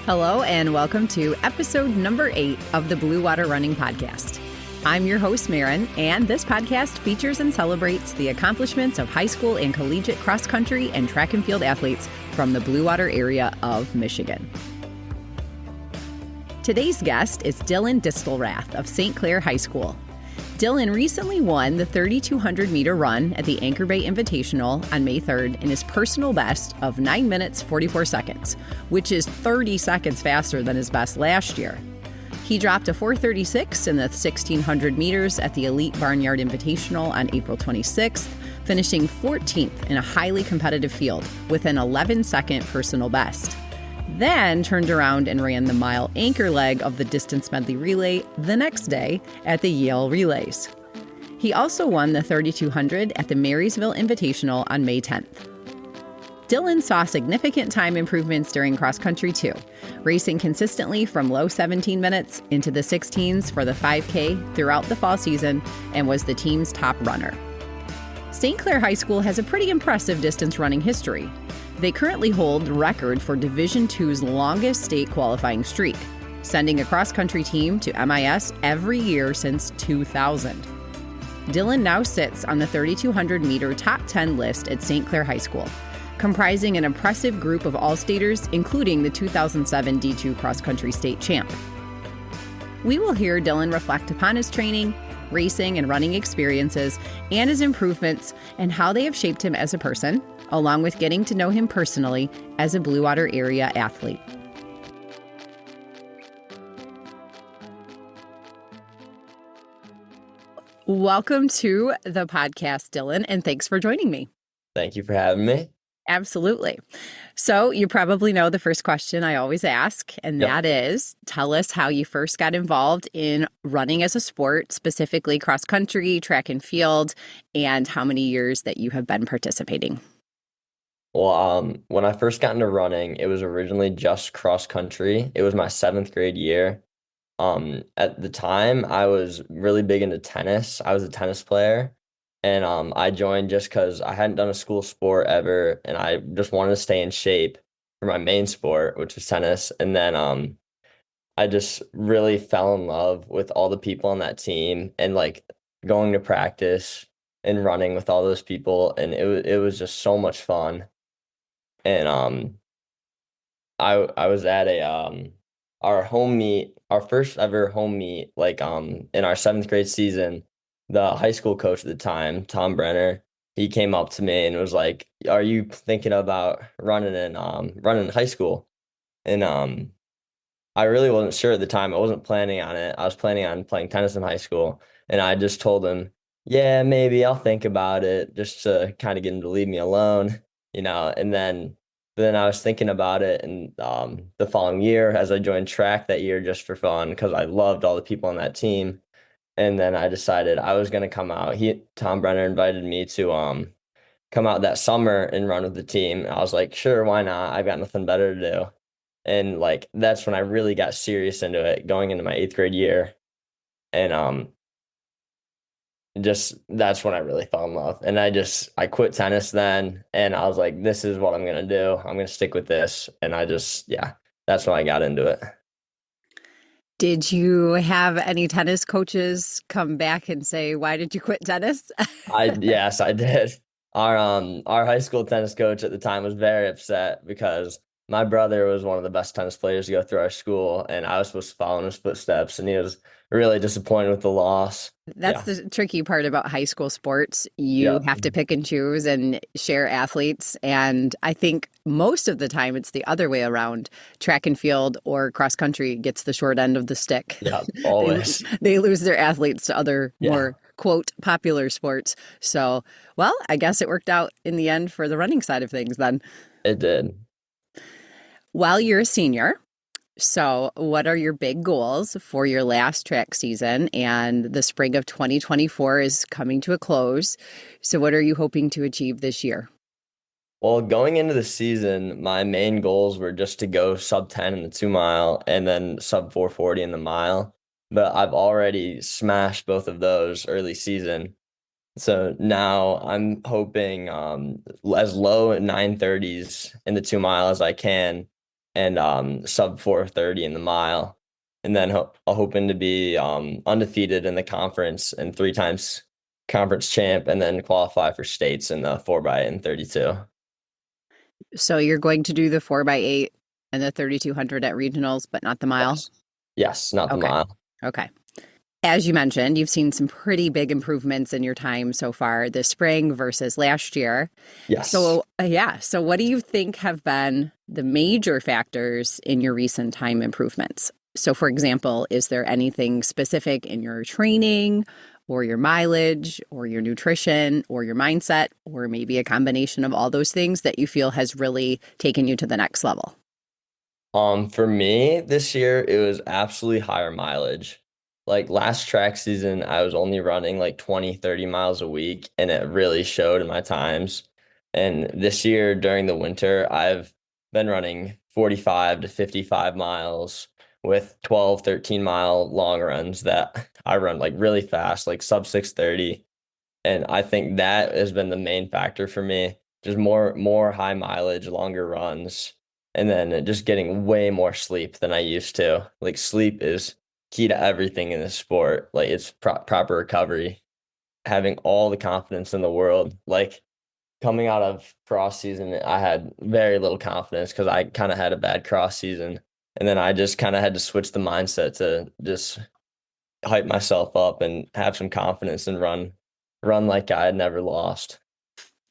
Hello, and welcome to episode number 8 of the Blue Water Running Podcast. I'm your host, Maren, and this podcast features and celebrates the accomplishments of high school and collegiate cross-country and track and field athletes from the Blue Water area of Michigan. Today's guest is Dylan Distelrath of St. Clair High School. Dylan recently won the 3,200-meter run at the Anchor Bay Invitational on May 3rd in his personal best of 9 minutes, 44 seconds, which is 30 seconds faster than his best last year. He dropped a 4:36 in the 1,600 meters at the Elite Barnyard Invitational on April 26th, finishing 14th in a highly competitive field with an 11-second personal best. Then turned around and ran the mile anchor leg of the Distance Medley Relay the next day at the Yale Relays. He also won the 3,200 at the Marysville Invitational on May 10th. Dylan saw significant time improvements during cross-country too, racing consistently from low 17 minutes into the 16s for the 5K throughout the fall season and was the team's top runner. St. Clair High School has a pretty impressive distance running history. They currently hold the record for Division II's longest state qualifying streak, sending a cross-country team to MIS every year since 2000. Dylan now sits on the 3,200-meter top 10 list at St. Clair High School, comprising an impressive group of all-staters, including the 2007 D2 cross-country state champ. We will hear Dylan reflect upon his training, racing and running experiences, and his improvements and how they have shaped him as a person, along with getting to know him personally as a Blue Water area athlete. Welcome to the podcast, Dylan, and thanks for joining me. Thank you for having me. Absolutely. So you probably know the first question I always ask, and that is, tell us how you first got involved in running as a sport, specifically cross-country, track and field, and how many years that you have been participating. Well, when I first got into running, it was originally just cross-country. It was my 7th grade year. At the time, I was really big into tennis. I was a tennis player. And I joined just because I hadn't done a school sport ever, and I just wanted to stay in shape for my main sport, which was tennis. And then I just really fell in love with all the people on that team and like going to practice and running with all those people, and it was just so much fun. And I was at our home meet, our first ever home meet, like in our 7th grade season. The high school coach at the time, Tom Brenner, he came up to me and was like, "Are you thinking about running in high school?" And I really wasn't sure at the time. I wasn't planning on it. I was planning on playing tennis in high school, and I just told him, "Yeah, maybe I'll think about it," just to kind of get him to leave me alone, And then I was thinking about it, and the following year, as I joined track that year just for fun, because I loved all the people on that team. And then I decided I was going to come out. Tom Brenner invited me to come out that summer and run with the team. I was like, sure, why not? I've got nothing better to do. And like that's when I really got serious into it, going into my 8th grade year. And just that's when I really fell in love. And I quit tennis then, and I was like, this is what I'm going to do. I'm going to stick with this. And that's when I got into it. Did you have any tennis coaches come back and say, why did you quit tennis? Yes, I did. Our high school tennis coach at the time was very upset because my brother was one of the best tennis players to go through our school, and I was supposed to follow in his footsteps, and he was really disappointed with the loss. That's the tricky part about high school sports. You have to pick and choose and share athletes. And I think most of the time it's the other way around. Track and field or cross country gets the short end of the stick. Yeah, always. They lose their athletes to other more, quote, popular sports. So, well, I guess it worked out in the end for the running side of things then. It did. While you're a senior, so what are your big goals for your last track season? And the spring of 2024 is coming to a close. So what are you hoping to achieve this year? Well, going into the season, my main goals were just to go sub 10 in the 2 mile and then sub 440 in the mile. But I've already smashed both of those early season. So now I'm hoping as low at 9:30s in the 2 mile as I can. and sub 4:30 in the mile, and then hoping to be undefeated in the conference and 3 times conference champ, and then qualify for states in the 4x and 32. So you're going to do the 4x8 and the 3,200 at regionals, but not the mile? Yes, not the Okay. mile. Okay. As you mentioned, you've seen some pretty big improvements in your time so far this spring versus last year. Yes. So, yeah. So what do you think have been the major factors in your recent time improvements? So, for example, is there anything specific in your training or your mileage or your nutrition or your mindset, or maybe a combination of all those things that you feel has really taken you to the next level? For me this year, it was absolutely higher mileage. Like last track season, I was only running like 20, 30 miles a week, and it really showed in my times. And this year during the winter, I've been running 45 to 55 miles with 12, 13-mile long runs that I run like really fast, like sub 6:30. And I think that has been the main factor for me. Just more high mileage, longer runs, and then just getting way more sleep than I used to. Like sleep is key to everything in this sport. Like it's proper recovery, having all the confidence in the world. Like coming out of cross season, I had very little confidence because I kind of had a bad cross season. And then I just kind of had to switch the mindset to just hype myself up and have some confidence and run like I had never lost.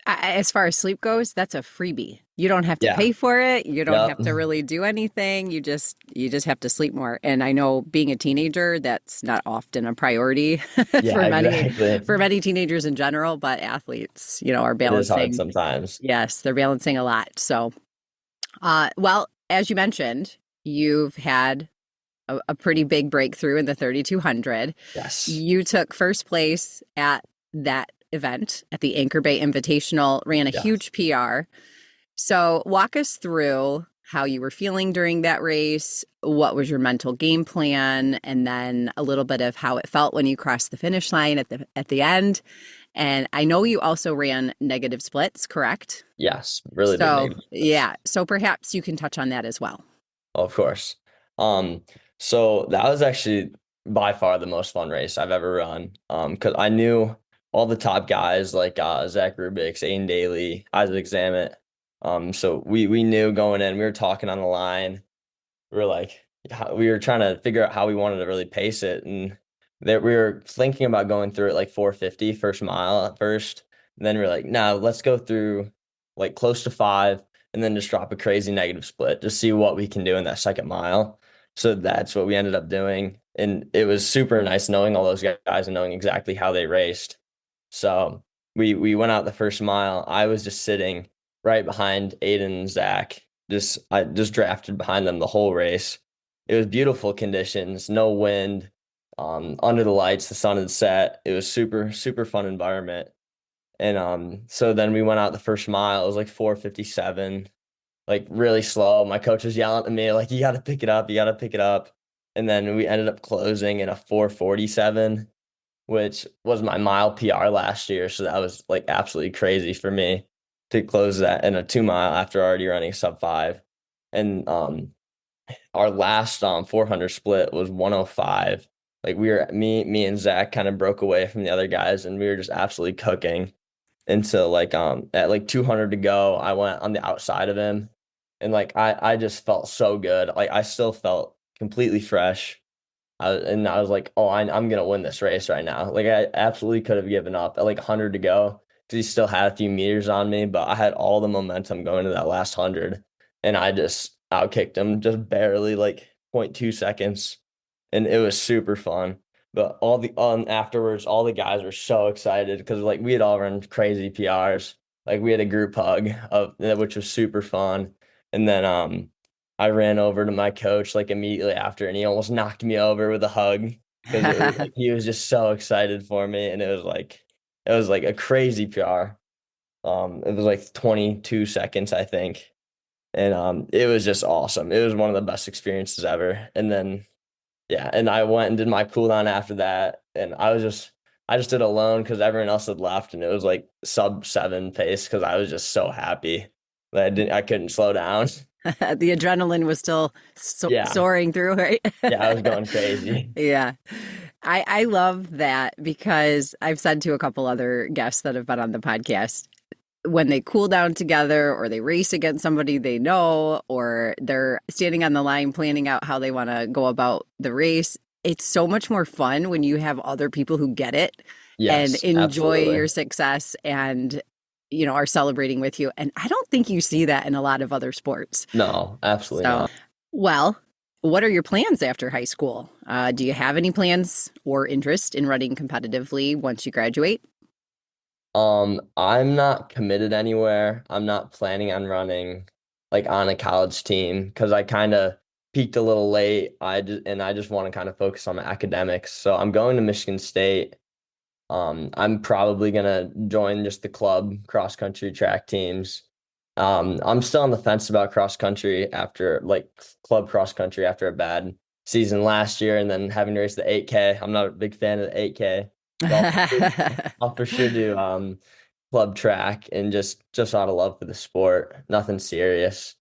As far as sleep goes, that's a freebie. You don't have to Yeah. pay for it. You don't Yep. have to really do anything. You just have to sleep more. And I know being a teenager, that's not often a priority Yeah, exactly. for many teenagers in general, but athletes, are It is hard balancing. sometimes. Yes, they're balancing a lot. So, well, as you mentioned, you've had a pretty big breakthrough in the 3,200. Yes. You took first place at that event at the Anchor Bay Invitational, ran a Yes. huge PR. So walk us through how you were feeling during that race. What was your mental game plan? And then a little bit of how it felt when you crossed the finish line at the end. And I know you also ran negative splits, correct? Yes. Really big So negative splits. yeah, so perhaps you can touch on that as well. Of course. Um, so that was actually by far the most fun race I've ever run. Because I knew all the top guys like Zach Rubix, Aiden Daly, Isaac Zamet. So we knew going in, we were talking on the line. We were like, we were trying to figure out how we wanted to really pace it, and that we were thinking about going through it like 450 first mile at first. And then we are like, no, let's go through like close to 5, and then just drop a crazy negative split, just see what we can do in that second mile. So that's what we ended up doing, and it was super nice knowing all those guys and knowing exactly how they raced. So we went out the first mile. I was just sitting right behind Aiden and Zach. I just drafted behind them the whole race. It was beautiful conditions, no wind, under the lights, the sun had set. It was super, super fun environment. And so then we went out the first mile. It was like 4:57, like really slow. My coach was yelling at me, like, you gotta pick it up, you gotta pick it up. And then we ended up closing in a 4:47, which was my mile PR last year. So that was like absolutely crazy for me to close that in a 2 mile after already running sub 5. And our last 400 split was 105. Like me and Zach kind of broke away from the other guys, and we were just absolutely cooking until like at like 200 to go, I went on the outside of him, and like I just felt so good. Like I still felt completely fresh. And I was like, oh, I'm gonna win this race right now. Like I absolutely could have given up at like 100 to go because he still had a few meters on me, but I had all the momentum going to that last 100, and I just outkicked him just barely, like zero point 0.2 seconds, and it was super fun. But all the afterwards, all the guys were so excited because like we had all run crazy PRs. Like we had a group hug of which was super fun, and then I ran over to my coach like immediately after, and he almost knocked me over with a hug because it was like he was just so excited for me, and it was like a crazy PR. It was like 22 seconds, I think, and it was just awesome. It was one of the best experiences ever. And then yeah, and I went and did my cool down after that, and I just did it alone because everyone else had left, and it was like sub 7 pace because I was just so happy that I couldn't slow down. The adrenaline was still Yeah. soaring through, right? Yeah, I was going crazy. Yeah. I love that because I've said to a couple other guests that have been on the podcast, when they cool down together or they race against somebody they know, or they're standing on the line planning out how they want to go about the race, it's so much more fun when you have other people who get it and Yes, enjoy your absolutely. success and, are celebrating with you. And I don't think you see that in a lot of other sports. No, absolutely So, not. well, what are your plans after high school? Do you have any plans or interest in running competitively once you graduate? I'm not committed anywhere. I'm not planning on running like on a college team because I kind of peaked a little late. I just want to kind of focus on my academics. So I'm going to Michigan State. I'm probably gonna join just the club cross country track teams. I'm still on the fence about cross country after like club cross country after a bad season last year and then having to race the 8K. I'm not a big fan of the 8K. So I'll for sure do club track and just out of love for the sport. Nothing serious.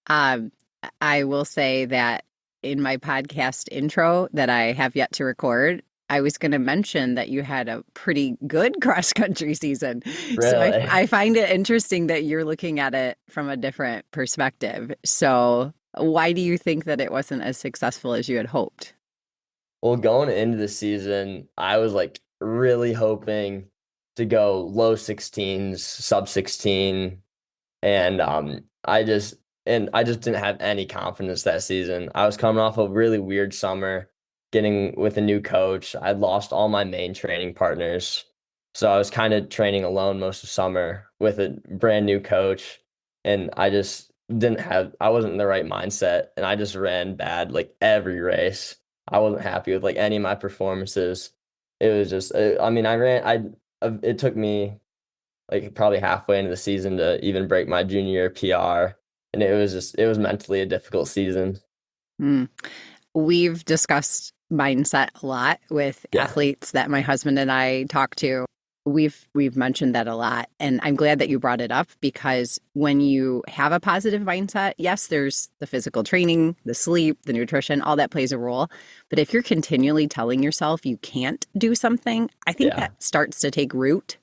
Um, I will say that in my podcast intro that I have yet to record, I was going to mention that you had a pretty good cross country season. So Really. I find it interesting that you're looking at it from a different perspective. So why do you think that it wasn't as successful as you had hoped? Well, going into the season, I was like really hoping to go low 16s, sub 16, and I just didn't have any confidence that season. I was coming off a really weird summer, getting with a new coach. I'd lost all my main training partners. So I was kind of training alone most of summer with a brand new coach. And I wasn't in the right mindset. And I just ran bad like every race. I wasn't happy with like any of my performances. It was just, I mean, it took me like probably halfway into the season to even break my junior year PR. And it was mentally a difficult season. Hmm. We've discussed mindset a lot with Yeah. athletes that my husband and I talk to. We've mentioned that a lot, and I'm glad that you brought it up because when you have a positive mindset, yes, there's the physical training, the sleep, the nutrition, all that plays a role. But if you're continually telling yourself you can't do something, I think Yeah. that starts to take root,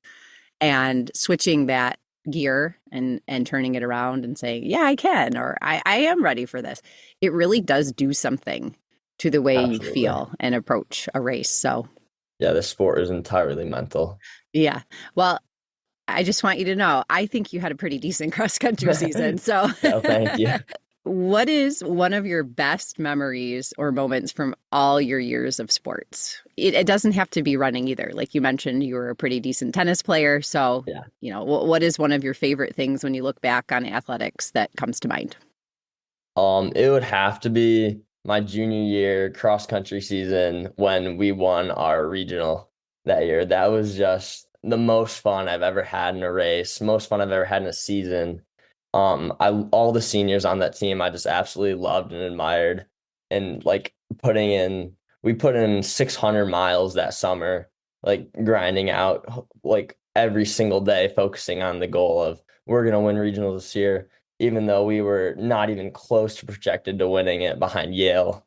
and switching that gear and turning it around and saying, yeah, I can, or I am ready for this. It really does do something to the way you Absolutely. feel and approach a race. So, Yeah, this sport is entirely mental. yeah. Well, I just want you to know, I think you had a pretty decent cross country season. So, No, thank you. what is one of your best memories or moments from all your years of sports? It doesn't have to be running either. Like you mentioned, you were a pretty decent tennis player. So, Yeah. what is one of your favorite things when you look back on athletics that comes to mind? It would have to be my junior year cross country season when we won our regional that year. That was just the most fun I've ever had in a race, most fun I've ever had in a season. I all the seniors on that team I just absolutely loved and admired. And like we put in 600 miles that summer, like grinding out like every single day, focusing on the goal of we're gonna win regionals this year even though we were not even close to projected to winning it behind Yale.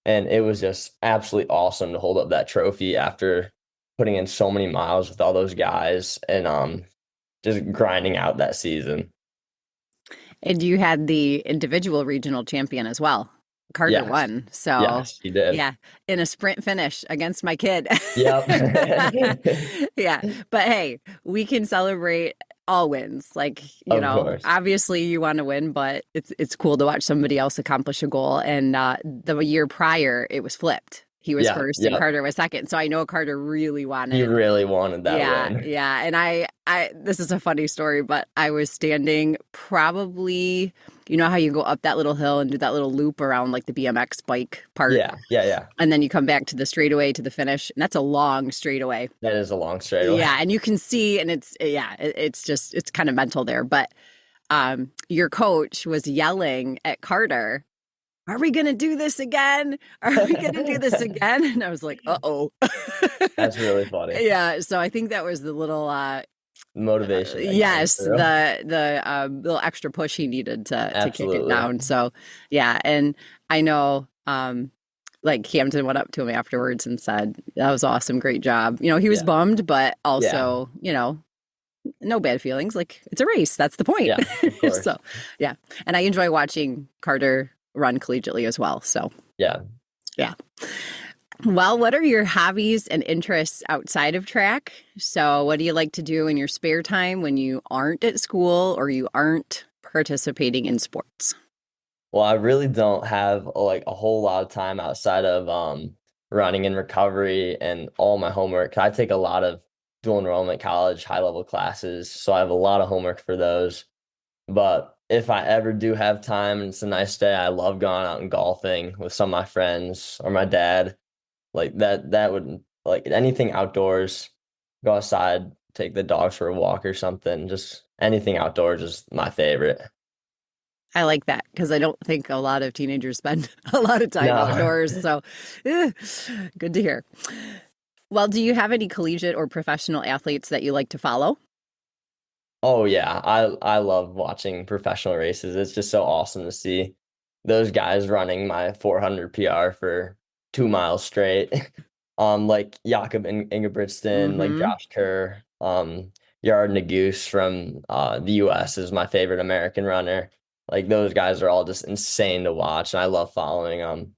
And it was just absolutely awesome to hold up that trophy after putting in so many miles with all those guys and just grinding out that season. And you had the individual regional champion as well. Carter Yes. won. So, Yes, he did. yeah, in a sprint finish against my kid. Yep. Yeah. But hey, we can celebrate all wins. Like, Of course. obviously you want to win, but it's cool to watch somebody else accomplish a goal. And the year prior, it was flipped. He was Yeah, first and yep. Carter was second. So I know Carter really He wanted. really wanted that Yeah, win. yeah. And this is a funny story, but I was standing probably, how you go up that little hill and do that little loop around like the BMX bike part. Yeah, yeah, yeah. And then you come back to the straightaway to the finish. And that's a long straightaway. That is a long straightaway. Yeah. And you can see, and it's kind of mental there. But your coach was yelling at Carter, are we going to do this again? Are we going to do this again? And I was like, uh-oh. That's really funny. Yeah. So I think that was the little motivation that got me Yes, through. the little extra push he needed to kick it Absolutely. down. So yeah, and I know like Camden went up to him afterwards and said, "That was awesome, great job." You know, he was Yeah. bummed, but Yeah. also, you know, no bad feelings. Like it's a race. That's the point. Yeah, of course. So yeah, and I enjoy watching Carter run collegiately as well. So Yeah. yeah. Well, what are your hobbies and interests outside of track? So, what do you like to do in your spare time when you aren't at school or you aren't participating in sports? Well, I really don't have like a whole lot of time outside of running and recovery and all my homework. I take a lot of dual enrollment college high level classes, so I have a lot of homework for those. But if I ever do have time and it's a nice day, I love going out and golfing with some of my friends or my dad. Like that would like anything outdoors, go outside, take the dogs for a walk or something. Just anything outdoors is my favorite. I like that because I don't think a lot of teenagers spend a lot of time No. outdoors. So, eh, good to hear. Well, do you have any collegiate or professional athletes that you like to follow? Oh yeah, I love watching professional races. It's just so awesome to see those guys running my 400 PR for 2 miles straight. Like Jakob Ingebrigtsen, like Mm-hmm. Josh Kerr, Yard Naguse from the US is my favorite American runner. Like those guys are all just insane to watch, and I love following them.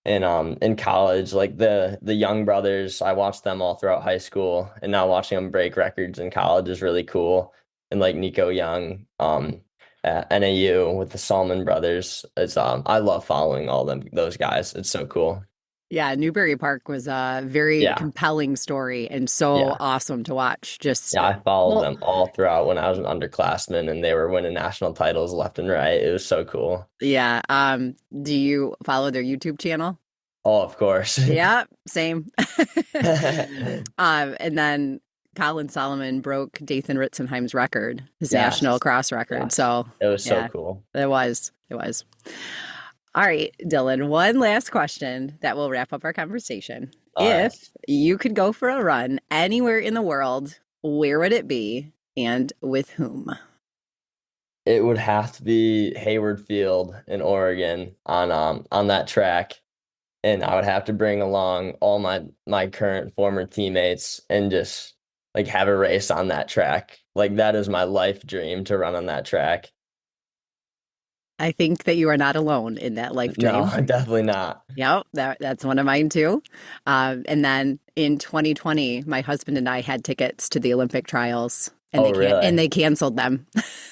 And in college, like the Young brothers, I watched them all throughout high school, and now watching them break records in college is really cool. And like Nico Young, at NAU with the Salmon brothers, it's I love following all those guys. It's so cool. Yeah, Newberry Park was a very Yeah, compelling story and so yeah, awesome to watch. Just, yeah. I followed well, them all throughout when I was an underclassman, and they were winning national titles left and right. It was so cool. yeah. Do you follow their YouTube channel? Oh, of course. Yeah, same. And then Colin Solomon broke Dathan Ritzenheim's record, his national Yes, cross record. yes. So, It was so yeah, cool. it was. It was. All right, Dylan, one last question that will wrap up our conversation. All right. If you could go for a run anywhere in the world, where would it be and with whom? It would have to be Hayward Field in Oregon on that track, and I would have to bring along all my current former teammates and just like have a race on that track. Like that is my life dream to run on that track. I think that you are not alone in that life No, dream. definitely not. Yep, that's one of mine too. And then in 2020, my husband and I had tickets to the Olympic trials, and Oh, really? they canceled them.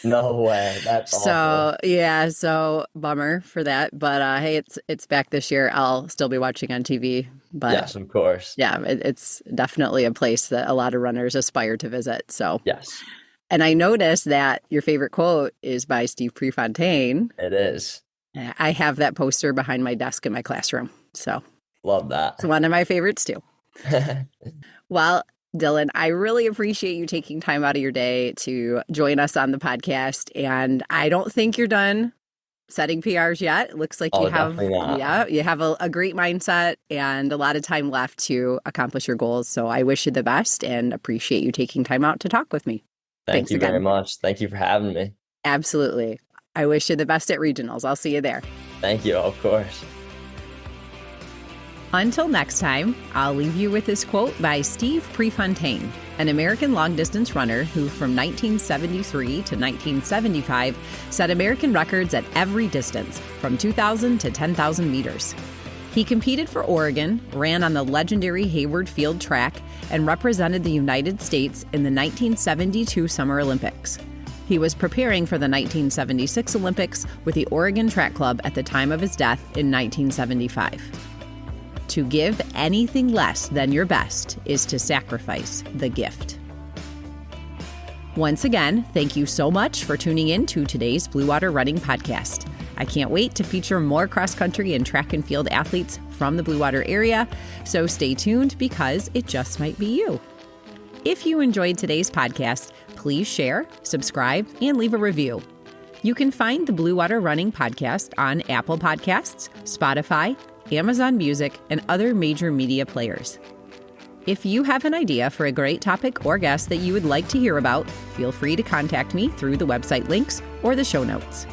No way. That's awful. So yeah, so bummer for that. But hey, it's back this year. I'll still be watching on TV. But Yes, of course. yeah, it's definitely a place that a lot of runners aspire to visit. So, Yes, and I noticed that your favorite quote is by Steve Prefontaine. it is. I have that poster behind my desk in my classroom. So Love that. it's one of my favorites too. Well, Dylan, I really appreciate you taking time out of your day to join us on the podcast. And I don't think you're done setting PRs yet. It looks like Oh, you have, definitely not. yeah, you have a great mindset and a lot of time left to accomplish your goals. So I wish you the best and appreciate you taking time out to talk with me. Thank Thanks you very again. much. Thank you for having me. Absolutely. I wish you the best at regionals. I'll see you there. Thank you, of course. Until next time, I'll leave you with this quote by Steve Prefontaine, an American long-distance runner who from 1973 to 1975 set American records at every distance, from 2,000 to 10,000 meters. He competed for Oregon, ran on the legendary Hayward Field track, and represented the United States in the 1972 Summer Olympics. He was preparing for the 1976 Olympics with the Oregon Track Club at the time of his death in 1975. To give anything less than your best is to sacrifice the gift. Once again, thank you so much for tuning in to today's Blue Water Running Podcast. I can't wait to feature more cross-country and track and field athletes from the Blue Water area, so stay tuned because it just might be you. If you enjoyed today's podcast, please share, subscribe, and leave a review. You can find the Blue Water Running Podcast on Apple Podcasts, Spotify, Amazon Music, and other major media players. If you have an idea for a great topic or guest that you would like to hear about, feel free to contact me through the website links or the show notes.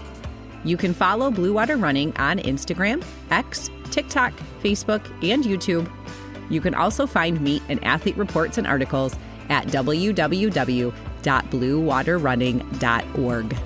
You can follow Blue Water Running on Instagram, X, TikTok, Facebook, and YouTube. You can also find me and athlete reports and articles at www.bluewaterrunning.org.